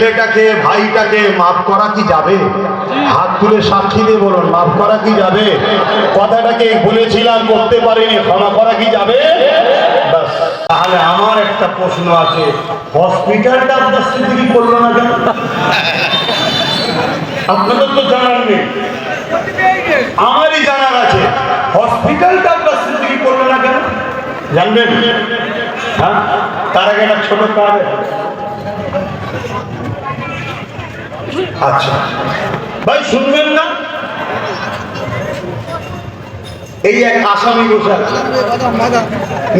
ছেলেটাকে ভাইটাকে মাফ করা কি যাবে? হাত তুলে সাক্ষী দিয়ে বলুন, মাফ করা কি যাবে? কথাটাকে বলেছিলাম করতে পারিনি, ক্ষমা করা কি যাবে? ব্যাস। তাহলে আমার একটা প্রশ্ন আছে, হসপিটালটা আপনার স্মৃতি করলো না কেন? আপনাদের তো জানার নেই, আমারই জানার আছে। হসপিটালটা আপনার স্মৃতি করলো না কেন জানবেন? হ্যাঁ, তার আগে একটা ছোট কাজ। আচ্ছা ভাই শুনবেন না? এই এক আসামি বসে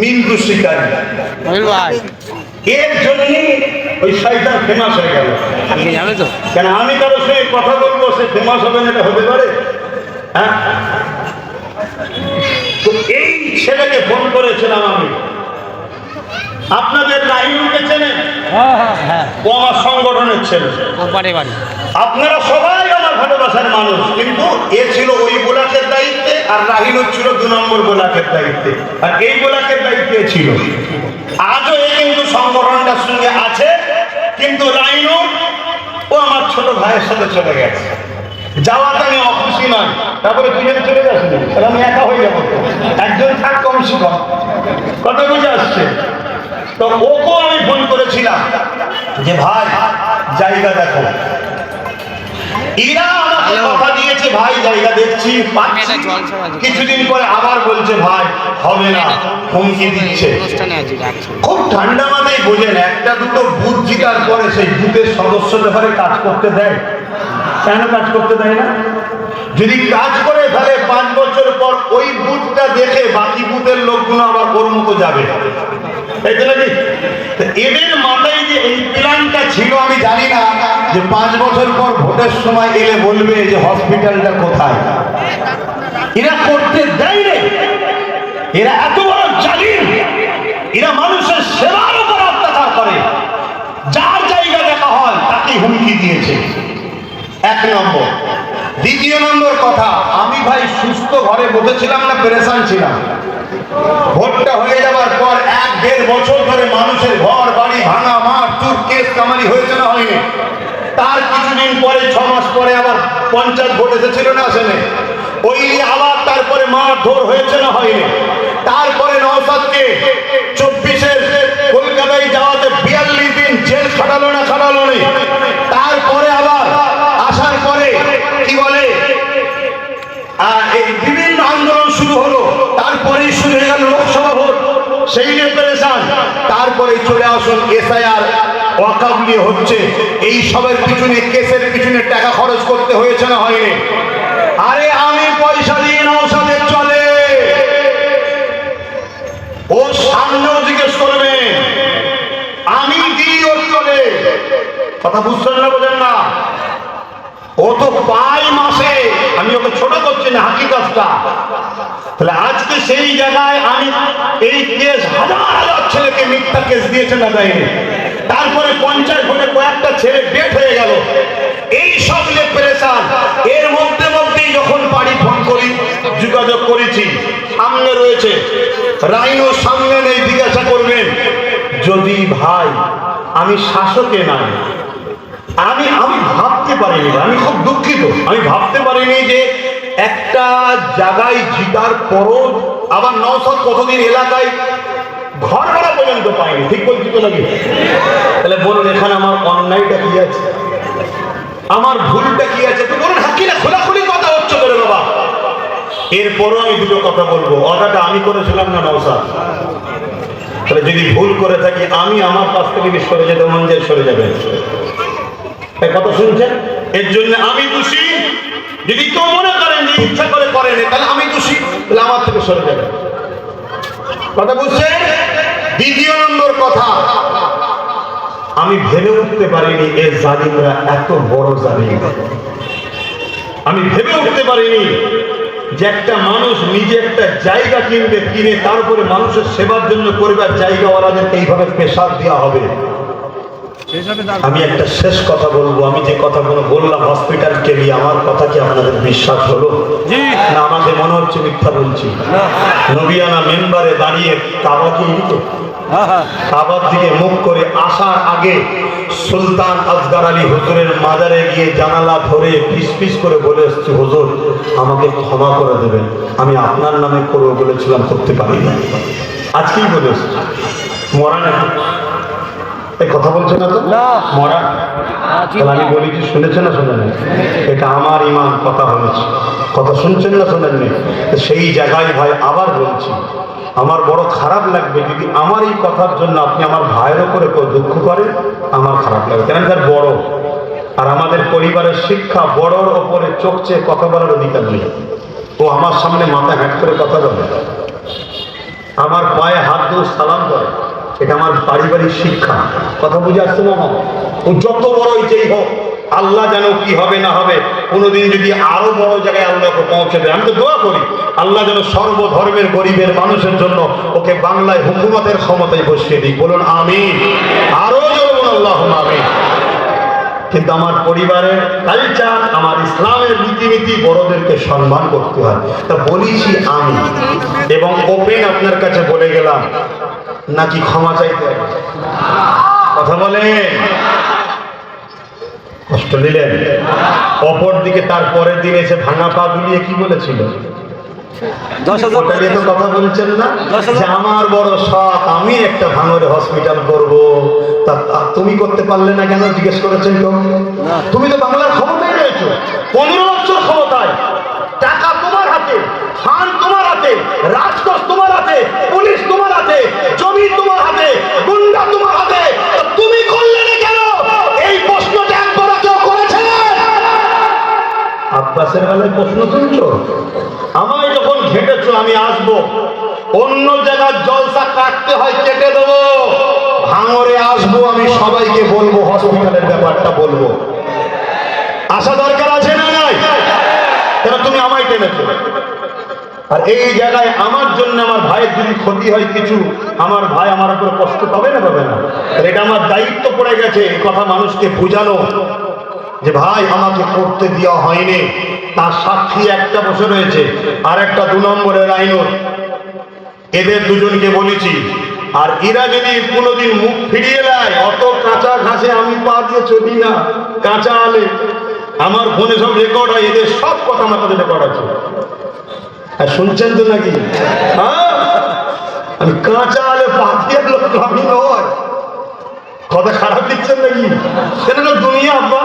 মিন্টু শিকারী, এর জন্য ওই শয়তান ফেমাস হয়ে গেল। কেন আমি কারো সঙ্গে কথা বলবো, সে ফেমাস হবে না, এটা হতে পারে? হ্যাঁ, তো এই ছেলেকে ফোন করেছিলাম আমি। আপনাদের রাহিমকে চেনেন? ও আমার সংগঠনের ছেলে, আপনারা সবাই আমার ভালোবাসার মানুষ। কিন্তু এ ছিল ওই ব্লকের দায়িত্বে, আর রাহিম ছিল 2 নম্বর ব্লকের দায়িত্বে, আর এই ব্লকের দায়িত্বে ছিল। আজও এ কিন্তু সংগঠনটার সঙ্গে আছে, কিন্তু রাহিম ও আমার ছোট ভাইয়ের সাথে চলে গেছে। যাওয়াতে আমি অখুশি নয়। তারপরে দুজন চলে যাচ্ছে, তাহলে আমি একা হয়ে যাবো। একজন থাক কমসে কম, কথা বুঝে আসছে। তো ওকেও আমি ফোন করেছিলাম যে ভাই জায়গা দেখো। এরা আমাকে কথা দিয়েছে ভাই জায়গা দেখছি, কিছুদিন পরে আবার বলছে ভাই হবে না, হুমকি দিচ্ছে। খুব ঠান্ডা মাথায় বোঝেন, একটা দুটো বুথ জিতার পরে সেই বুথের সদস্যদের ঘরে কাজ করতে দেয়। কেন কাজ করতে দেয় না? যদি কাজ করে তাহলে 5 বছর পর ওই বুথটা দেখে বাকি বুথের লোকগুলো আবার ওর মতো যাবে। তাই তো নাকি? এদের মাথায় যে এই প্ল্যানটা ছিল আমি জানি না যে 5 বছর পর ভোটের সময় এলে বলবে যে হসপিটালটা কোথায়। এরা করতে দেয় রে, এরা এত বড় জালিম, এরা মানুষের সেবার উপর অত্যাচার করে। যার জায়গা দেখা হয় তাকে হুমকি দিয়েছে, 1 নম্বর। দ্বিতীয় নম্বর কথা, আমি ভাই সুস্থ ঘরে বসেছিলাম না, পেরেশান ছিলাম। ভোটটা হয়ে যাওয়ার পর 1-1.5 বছর ধরে মানুষের ঘর বাড়ি ভাঙা, মার চুর, কেস কামারি হয়েছে না হয়নি? তার কিছুদিন পরে 6 মাস পরে আবার পঞ্চায়েত ভোট এসেছিল না, আসেনি? ওই আবার তারপরে মারধর হয়েছে না হয়নি? তারপরে নওশাদকে 24-এর কলকাতায় যাওয়াতে 42 দিন জেল খাটালো না, খাটালো নেই? তারপরে আবার আসার পরে কি বলে এই বিভিন্ন আন্দোলন শুরু হলো, তারপরেই শুরু হয়ে গেল লোকসভা ভোট, সেই নিয়ে পেরেশান। তারপরে চলে আসুন এসআইআর, ওয়াকফ নিয়ে হচ্ছে, এই সবের পিছনে, কেসের পিছনে টাকা খরচ করতে হয়েছে না হয়নি? আরে আমি পয়সা দিয়ে নওশাদের চলে, ও সামনেও জিজ্ঞেস করবে, আমি দিই ওর চলে। কথা বুঝছেন না, বোঝেন না? ও তো পাই মাসে, আমি ওকে ছোট করছি না, হাকিকতটা। তাহলে আজকে সেই জায়গায় আমি এই কেস হাজার হাজার ছেলেকে মিথ্যা কেস দিয়েছে না দেয়নি? তারপরে পঞ্চায়েত ভোটে কয়েকটা ছেলে ডেট হয়ে গেল, এই সব নিয়ে পেরেশান। এর মধ্যেই যখন বাড়ি ফোন করি, যোগাযোগ করেছি, সামনে রয়েছে রাইনো, সামনে নেই, জিজ্ঞাসা করবেন। যদি ভাই আমি শাসকে নাই, আমি ভাবতে পারিনি, আমি খুব দুঃখিত, আমি ভাবতে পারিনি যে একটা জায়গায় জিতার পরও আবার নওশাদ কতদিন এলাকায় ঘর ভাড়া পর্যন্ত পাইনি। ঠিক বলছি তো নাকি? তাহলে বলুন এখানে আমার অন্যায়টা কি আছে, আমার ভুলটা কি আছে? তো বলুন, হাকি না, খোলাখুলি কথা হচ্ছে করে বাবা। এরপরও আমি দুটো কথা বলবো, অর্ডারটা আমি করেছিলাম না নওশাদ। তাহলে যদি ভুল করে থাকি, আমি আমার কাছ থেকে সরে যেতে মন যায়, সরে যাবেন। কথা শুনছেন? এর জন্য আমি দোষী। যদি কেউ মনে করেন যে ইচ্ছা করে করেন, তাহলে আমি দোষী, তাহলে আমার থেকে সরে যাবেন। কথা বুঝছেন? দ্বিতীয় নম্বর কথা, আমি ভেবে উঠতে পারিনি এই জালিমরা এত বড় জালিম। আমি ভেবে উঠতে পারিনি যে একটা মানুষ নিজে একটা জায়গা কিনবে, কিনে তারপরে মানুষের সেবার জন্য করবার জায়গাওয়ালাদেরকে এইভাবে প্রেসার দেওয়া হবে। আমি একটা শেষ কথা বলবো, আমি যে কথাগুলো বললাম হসপিটালকে নিয়ে, আমার কথা কি আপনাদের বিশ্বাস হলো না? আমাকে মনে হচ্ছে মিথ্যা বলছি। নবিয়ানা মেম্বারে দাঁড়িয়ে কাবা কি কাবার দিকে মুখ করে আসার আগে সুলতান আসগর আলী হুজুরের মাজারে গিয়ে জানালা ধরে ফিস ফিস করে বলে এসেছি, হুজুর আমাকে ক্ষমা করে দেবেন, আমি আপনার নামে করবো বলেছিলাম, করতে পারি না। আজকেই বলে এসেছি। মরা নাকি এই কথা বলছে না তো? মরা আমি বলি কি শুনেছেন না শোনেন? এটা আমার ইমান, কথা বলেছি, কথা শুনছেন না শোনেননি? সেই জায়গায় ভাই আবার বলছি, আমার বড় খারাপ লাগবে যদি আমার এই কথার জন্য আপনি আমার ভাইয়ের ওপরে দুঃখ করেন, আমার খারাপ লাগবে। কেন তার বড়, আর আমাদের পরিবারের শিক্ষা বড়র ওপরে চোখ চেয়ে কথা বলার অধিকার নেই। ও আমার সামনে মাথা হ্যাট করে কথা বলে, আমার পায়ে হাত দিয়ে সালাম করে, এটা আমার পারিবারিক শিক্ষা। কথা বুঝে আসছে না? ও যত বড়ই যেই হোক, আল্লাহ যেন কি হবে না হবে, কোনোদিন যদি আরো বড় জায়গায় আল্লাহকে পৌঁছে দেয়, আমি তো দোয়া করি আল্লাহ যেন সর্বধর্মের গরিবের মানুষের জন্য ওকে বাংলায় হুকুমতের ক্ষমতায় বসিয়ে দিই। বলুন আমিন, আরো জোরে বলুন আল্লাহুম্মা আমিন। কিন্তু আমার পরিবারের কালচার, আমার ইসলামের রীতিনীতি, বড়দেরকে সম্মান করতে হয়। তা বলেছি আমি, এবং ওপেন আপনার কাছে বলে গেলাম, নাকি ক্ষমা চাইতে কথা বলেন? কষ্ট নিলেন? অপর দিকে তার পরের দিন এসে ভাঙা পা দুলিয়ে কি বলেছিল? কথা বলছেন না যে আমার বড় শখ, আমি একটা ভাঙরে হসপিটাল করবো, তা তুমি করতে পারলে না কেন জিজ্ঞেস করেছেন কেউ? তুমি তো বাংলার ক্ষমতায় রয়েছো, 15 বছর ক্ষমতায়, টাকা তোমার হাতে, ফান্ড তোমার হাতে, রাজকোষ তোমার হাতে, পুলিশ তোমার হাতে, জমি তোমার হাতে, গুন্ডা তোমার হাতে, তুমি করলে না কেন? এই প্রশ্নটা একবার কেউ করেছে? আব্বাসের বেলায় প্রশ্ন তুলছো, আমায় যখন ঘেটেছো আমি আসবো, অন্য জায়গার জলসা কাটতে হয় কেটে দেবো, ভাঙরে আসবো, আমি সবাইকে বলবো, হসপিটালের ব্যাপারটা বলবো। আসা দরকার আছে না নাই? কেন তুমি আমায় টেনেছো? আর এই জায়গায় আমার জন্য আমার ভাইয়ের যদি ক্ষতি হয় কিছু, আমার ভাই আমার উপরে কষ্ট পাবে না পাবে না? এটা আমার দায়িত্ব পড়ে গেছে এই কথা মানুষকে বোঝানো, যে ভাই আমাকে করতে দেওয়া হয়নি, তার সাক্ষী একটা বসে রয়েছে, আর একটা 2 নম্বরের আইনত, এদের দুজনকে বলেছি। আর এরা যদি কোনোদিন মুখ ফিরিয়ে দেয়, অত কাঁচা ঘাসে আমি পা দিয়ে চলি না, কাঁচা আলে আমার ফোনে সব রেকর্ড হয়, এদের সব কথা আমার কাছে রেকর্ড আছে। আর শুনছেন তো নাকি? হ্যাঁ, আমি কাঁচা আলে পা দিয়ে লোক আমি নয়। কথা খারাপ দিচ্ছেন নাকি? এটা তো দুনিয়া আব্বা,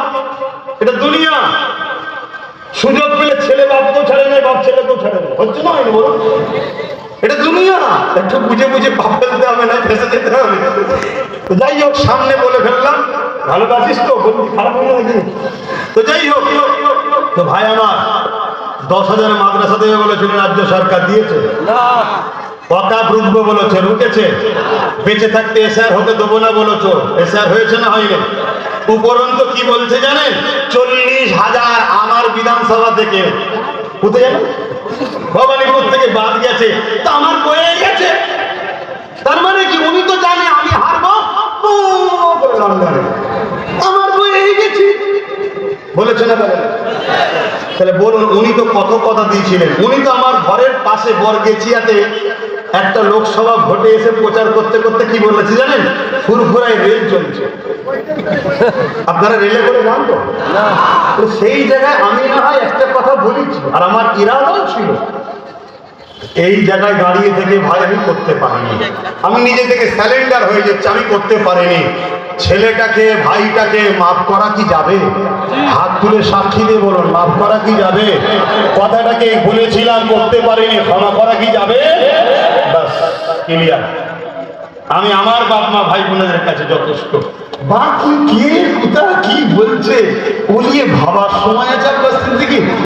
এটা দুনিয়া। সুযোগ পেলে ছেলে বাপকেও ছাড়ে না, বাপ ছেলেকেও ছাড়ে না, হচ্ছে না? বলো, এটা দুনিয়া, একটু বুঝে বুঝে পা ফেলতে হবে, না ফেসে যেতে হবে। যাই হোক, সামনে বলে ফেললাম, ভালোবাসিস তো, বলছি খারাপ হবে নাকি? তো যাই হোক, তো ভাই আমার 10,000 মাদ্রাসা দেবে বলেছিল, রাজ্য সরকার দিয়েছে না। ওয়াকাফ রুখবো বলেছে, রুকেছে। বেঁচে থাকতে এসআর হতে দেবো না বলেছো, এসআর হয়েছে না হয়নি? উপরন্ত কি বলছে জানেন? 40,000 আমার বিধানসভা থেকে কোথায় জানেন? ভবানীপুর থেকে বাদ গেছে, তা আমার বয়ে গেছে। তার মানে কি? উনি তো জানে আমি হারবো, আমার বয়ে গেছি বলেছে না? তাহলে বলুন, উনি তো কত কথা দিয়েছিলেন। উনি তো আমার ঘরের পাশে বরগেছিয়াতে একটা লোকসভা ভোটে এসে প্রচার করতে করতে কি বলেছে জানেন? ফুরফুরায় রেল চলছে। আপনারা রেলে করে যান তো? সেই জায়গায় আমি না হয় একটা কথা বলেছি, আর আমার ইরাদাও ছিল এই জায়গায় দাঁড়িয়ে থেকে ভাই আমি করতে পারিনি, আমি নিজে থেকে স্যালেন্ডার হয়ে যাচ্ছি, আমি করতে পারিনি। ছেলেটাকে, ভাইটাকে মাফ করা কি যাবে? হাত তুলে সাক্ষী দিয়ে বলুন, মাফ করা কি যাবে? কথাটাকে বলেছিলাম, করতে পারিনি, ক্ষমা করা কি যাবে? বাস ক্লিয়ার। আমি আমার বাপ মা ভাই বোনদের কাছে যথেষ্ট। বাকি কে কোথা কি বলছে ওলিয়ে ভাবার সময় আছে আপনার থেকে?